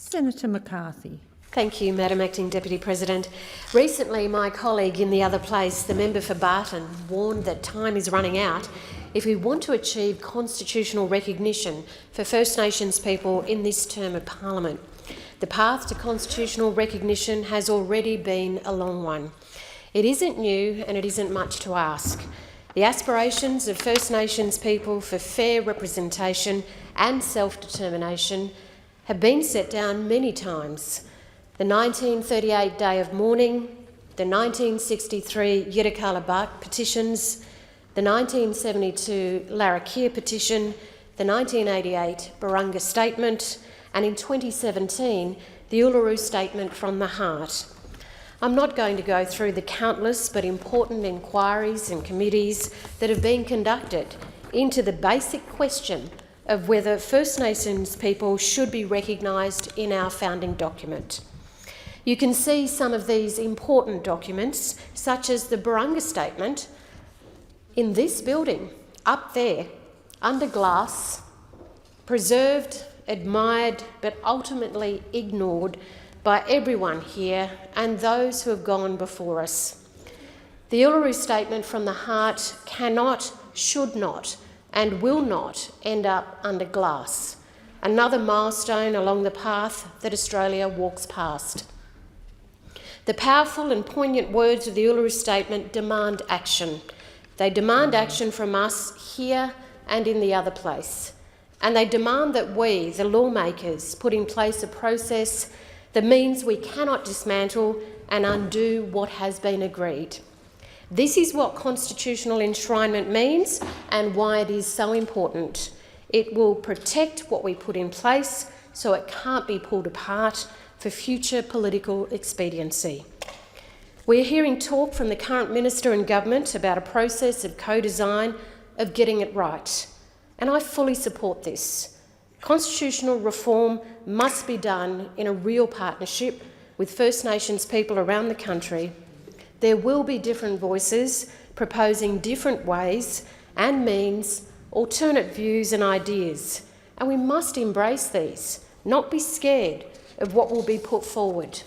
Senator McCarthy. Thank you, Madam Acting Deputy President. Recently, my colleague in the other place, the member for Barton, warned that time is running out if we want to achieve constitutional recognition for First Nations people in this term of Parliament. The path to constitutional recognition has already been a long one. It isn't new and it isn't much to ask. The aspirations of First Nations people for fair representation and self-determination have been set down many times. The 1938 Day of Mourning, the 1963 Yirrkala Bark petitions, the 1972 Larrakia petition, the 1988 Barunga Statement, and in 2017, the Uluru Statement from the Heart. I'm not going to go through the countless but important inquiries and committees that have been conducted into the basic question of whether First Nations people should be recognised in our founding document. You can see some of these important documents, such as the Barunga Statement, in this building, up there, under glass, preserved, admired, but ultimately ignored by everyone here and those who have gone before us. The Uluru Statement from the Heart cannot, should not, and will not end up under glass, another milestone along the path that Australia walks past. The powerful and poignant words of the Uluru Statement demand action. They demand action from us here and in the other place. And they demand that we, the lawmakers, put in place a process that means we cannot dismantle and undo what has been agreed. This is what constitutional enshrinement means and why it is so important. It will protect what we put in place so it can't be pulled apart for future political expediency. We're hearing talk from the current Minister and Government about a process of co-design of getting it right, and I fully support this. Constitutional reform must be done in a real partnership with First Nations people around the country. There will be different voices proposing different ways and means, alternate views and ideas, and we must embrace these, not be scared of what will be put forward.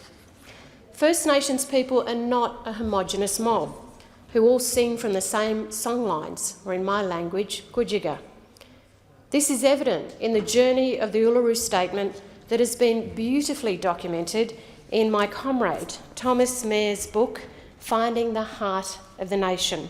First Nations people are not a homogenous mob who all sing from the same songlines, or in my language, Gurindji. This is evident in the journey of the Uluru Statement that has been beautifully documented in my comrade Thomas Mayer's book, Finding the Heart of the Nation.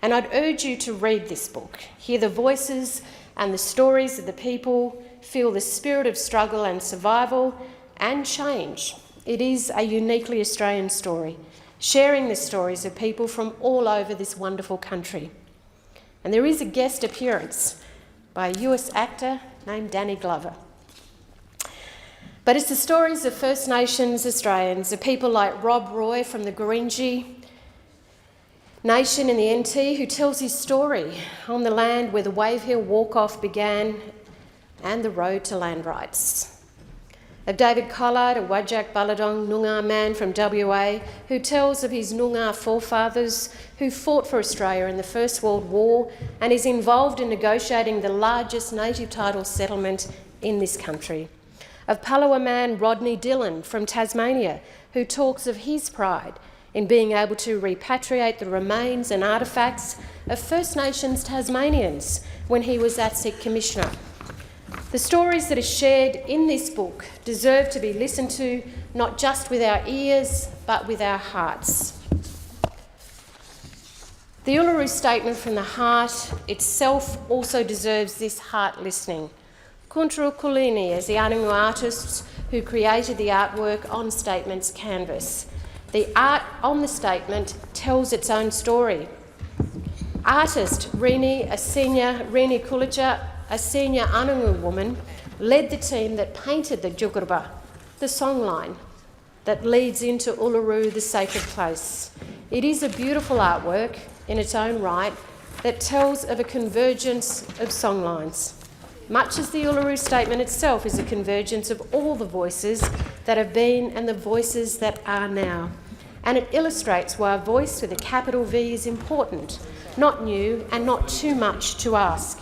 And I'd urge you to read this book, hear the voices and the stories of the people, feel the spirit of struggle and survival and change. It is a uniquely Australian story, sharing the stories of people from all over this wonderful country. And there is a guest appearance by a US actor named Danny Glover. But it's the stories of First Nations Australians, of people like Rob Roy from the Gurindji Nation in the NT, who tells his story on the land where the Wave Hill Walk-Off began and the road to land rights. Of David Collard, a Whadjak Ballardong Noongar man from WA, who tells of his Noongar forefathers who fought for Australia in the First World War and is involved in negotiating the largest native title settlement in this country. Of Palawa man Rodney Dillon from Tasmania, who talks of his pride in being able to repatriate the remains and artefacts of First Nations Tasmanians when he was ATSIC Commissioner. The stories that are shared in this book deserve to be listened to not just with our ears, but with our hearts. The Uluru Statement from the Heart itself also deserves this heart listening. Kuntru Kulini as the Anungu artists who created the artwork on Statement's canvas. The art on the statement tells its own story. Artist Rini Kulicha, a senior Anungu woman, led the team that painted the tjukurrpa, the songline that leads into Uluru, the sacred place. It is a beautiful artwork in its own right that tells of a convergence of songlines, much as the Uluru Statement itself is a convergence of all the voices that have been and the voices that are now. And it illustrates why a voice with a capital V is important, not new and not too much to ask.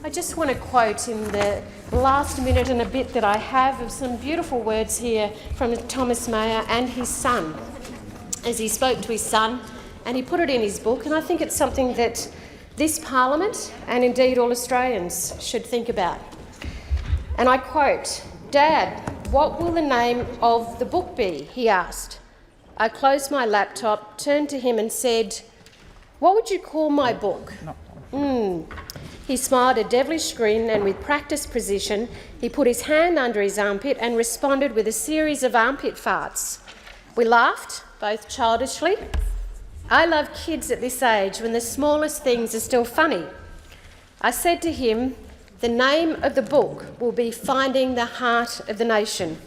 I just want to quote in the last minute and a bit that I have of some beautiful words here from Thomas Mayer and his son, as he spoke to his son, and he put it in his book, and I think it's something that this Parliament and indeed all Australians should think about. And I quote, "Dad, what will the name of the book be?" he asked. I closed my laptop, turned to him and said, "What would you call my book?" He smiled a devilish grin, and with practised precision, he put his hand under his armpit and responded with a series of armpit farts. We laughed, both childishly. I love kids at this age when the smallest things are still funny. I said to him, "The name of the book will be Finding the Heart of the Nation."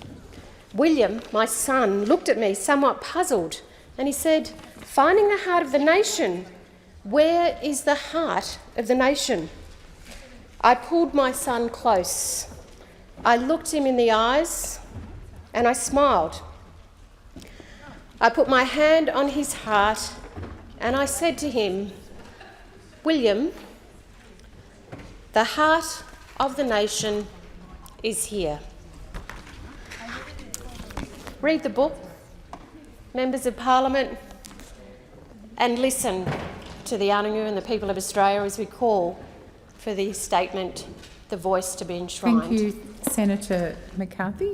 William, my son, looked at me somewhat puzzled, and he said, "Finding the heart of the nation? Where is the heart of the nation?" I pulled my son close. I looked him in the eyes and I smiled. I put my hand on his heart and I said to him, "William, the heart of the nation is here." Read the book, members of Parliament, and listen to the Anangu and the people of Australia as we call for the statement, the voice to be enshrined. Thank you, Senator McCarthy.